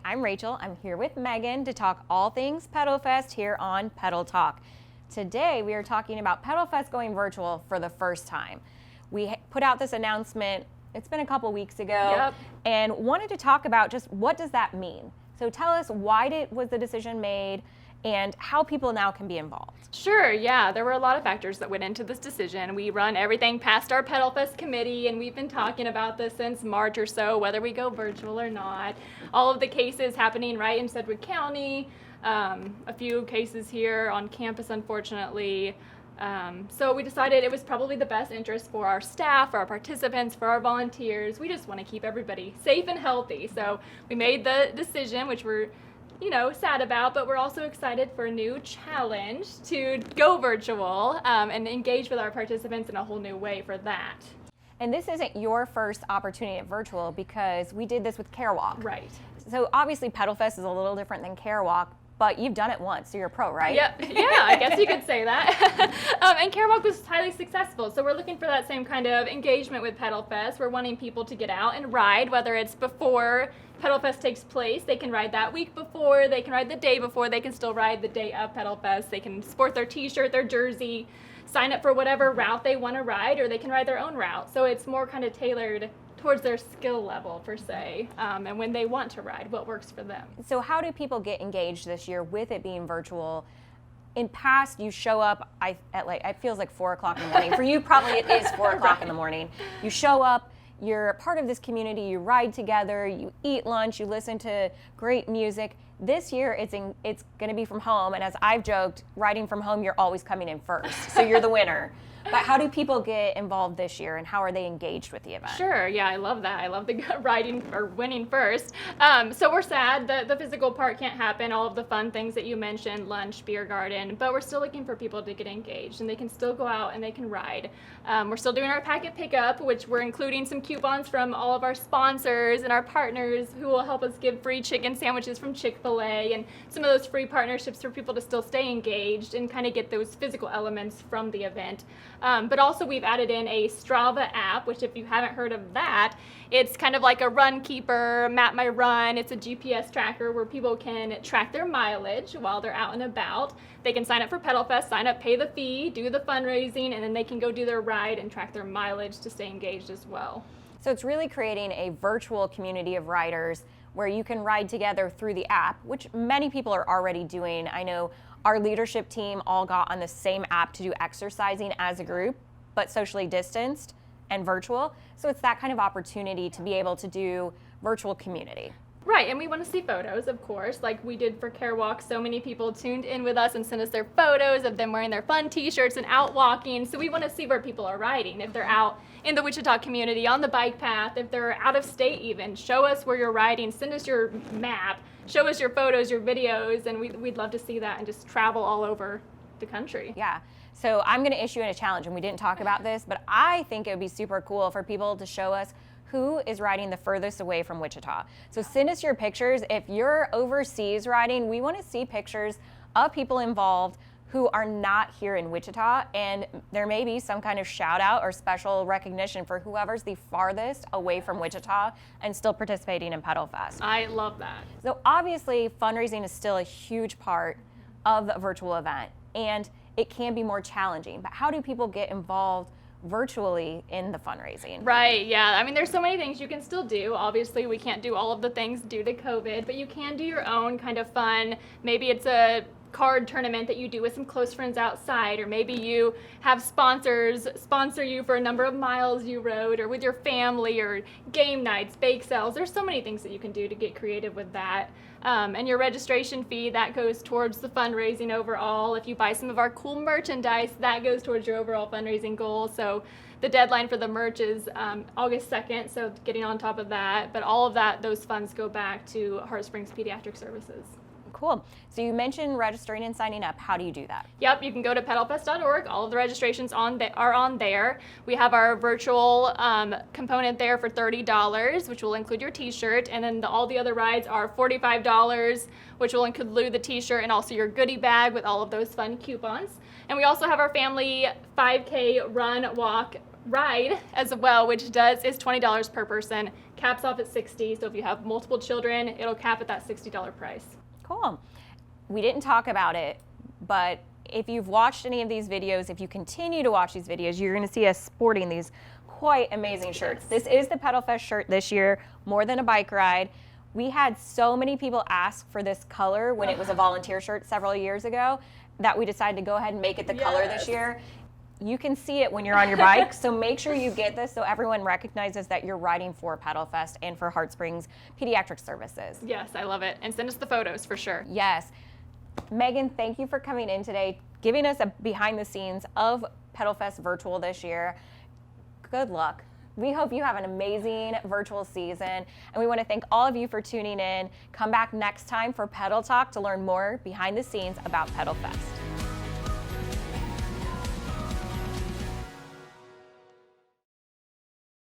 I'm Rachel. I'm here with Megan to talk all things PedalFest here on PedalTalk. Today we are talking about PedalFest going virtual for the first time. We put out this announcement, it's been a couple weeks ago, and wanted to talk about just what does that mean. So tell us, why was the decision made and how people now can be involved? Sure, yeah, there were a lot of factors that went into this decision. We run everything past our PedalFest committee, and we've been talking about this since March or so, whether we go virtual or not. All of the cases happening right in Sedgwick County, a few cases here on campus, unfortunately. So we decided it was probably the best interest for our staff, for our participants, for our volunteers. We just want to keep everybody safe and healthy. So we made the decision, which we're sad about, but we're also excited for a new challenge to go virtual and engage with our participants in a whole new way for that. And this isn't your first opportunity at virtual, because we did this with CareWalk. Right. So obviously PedalFest is a little different than CareWalk, but you've done it once, so you're a pro, right? Yep. Yeah, I guess you could say that. And CareWalk was highly successful, so we're looking for that same kind of engagement with PedalFest. We're wanting people to get out and ride, whether it's before PedalFest takes place. They can ride that week before, they can ride the day before, they can still ride the day of PedalFest. They can sport their t-shirt, their jersey, sign up for whatever route they want to ride, or they can ride their own route. So it's more kind of tailored towards their skill level, per se, and when they want to ride, what works for them. So how do people get engaged this year with it being virtual? In past, you show up at it feels like 4 o'clock in the morning. For you, probably it is 4 o'clock in the morning. You show up, you're a part of this community, you ride together, you eat lunch, you listen to great music. This year, it's going to be from home, and as I've joked, riding from home, you're always coming in first, so you're the winner. But how do people get involved this year, and how are they engaged with the event? Sure, yeah, I love that. I love the riding or winning first. So we're sad that the physical part can't happen, all of the fun things that you mentioned, lunch, beer garden, but we're still looking for people to get engaged, and they can still go out and they can ride. We're still doing our packet pickup, which we're including some coupons from all of our sponsors and our partners who will help us give free chicken sandwiches from Chick-fil-A and some of those free partnerships for people to still stay engaged and kind of get those physical elements from the event. But also we've added in a Strava app, which if you haven't heard of that, it's kind of like a run keeper, map my run. It's a GPS tracker where people can track their mileage while they're out and about. They can sign up for PedalFest, sign up, pay the fee, do the fundraising, and then they can go do their ride and track their mileage to stay engaged as well. So it's really creating a virtual community of riders where you can ride together through the app, which many people are already doing. I know our leadership team all got on the same app to do exercising as a group, but socially distanced and virtual. So it's that kind of opportunity to be able to do virtual community. Right, and we want to see photos, of course, like we did for CareWalk. So many people tuned in with us and sent us their photos of them wearing their fun t-shirts and out walking. So we want to see where people are riding. If they're out in the Wichita community, on the bike path, if they're out of state even, show us where you're riding, send us your map, show us your photos, your videos, and we'd love to see that and just travel all over the country. Yeah. So I'm going to issue in a challenge, and we didn't talk about this, but I think it would be super cool for people to show us who is riding the furthest away from Wichita. So send us your pictures. If you're overseas riding, we want to see pictures of people involved who are not here in Wichita, and there may be some kind of shout out or special recognition for whoever's the farthest away from Wichita and still participating in PedalFest. I love that. So obviously fundraising is still a huge part of the virtual event, and it can be more challenging, but how do people get involved virtually in the fundraising? Right, yeah. I mean, there's so many things you can still do. Obviously, we can't do all of the things due to COVID, but you can do your own kind of fun. Maybe it's a card tournament that you do with some close friends outside, or maybe you have sponsors sponsor you for a number of miles you rode, or with your family, or game nights, bake sales. There's so many things that you can do to get creative with that. And your registration fee, that goes towards the fundraising overall. If you buy some of our cool merchandise, that goes towards your overall fundraising goal. So the deadline for the merch is August 2nd, so getting on top of that. But all of that, those funds go back to Heartspring's Pediatric Services. Cool. So you mentioned registering and signing up. How do you do that? Yep, you can go to pedalfest.org. All of the registrations are on there. We have our virtual component there for $30, which will include your t-shirt, and then all the other rides are $45, which will include the t-shirt and also your goodie bag with all of those fun coupons. And we also have our family 5K run, walk, ride as well, which is $20 per person, caps off at $60. So if you have multiple children, it'll cap at that $60 price. Cool. We didn't talk about it, but if you've watched any of these videos, if you continue to watch these videos, you're going to see us sporting these quite amazing shirts. This is the PedalFest shirt this year, more than a bike ride. We had so many people ask for this color when it was a volunteer shirt several years ago that we decided to go ahead and make it the color this year. You can see it when you're on your bike, so make sure you get this so everyone recognizes that you're riding for PedalFest and for Heartspring's pediatric services. Yes, I love it. And send us the photos for sure. Yes. Megan, thank you for coming in today, giving us a behind the scenes of PedalFest virtual this year. Good luck. We hope you have an amazing virtual season, and we want to thank all of you for tuning in. Come back next time for Pedal Talk to learn more behind the scenes about PedalFest.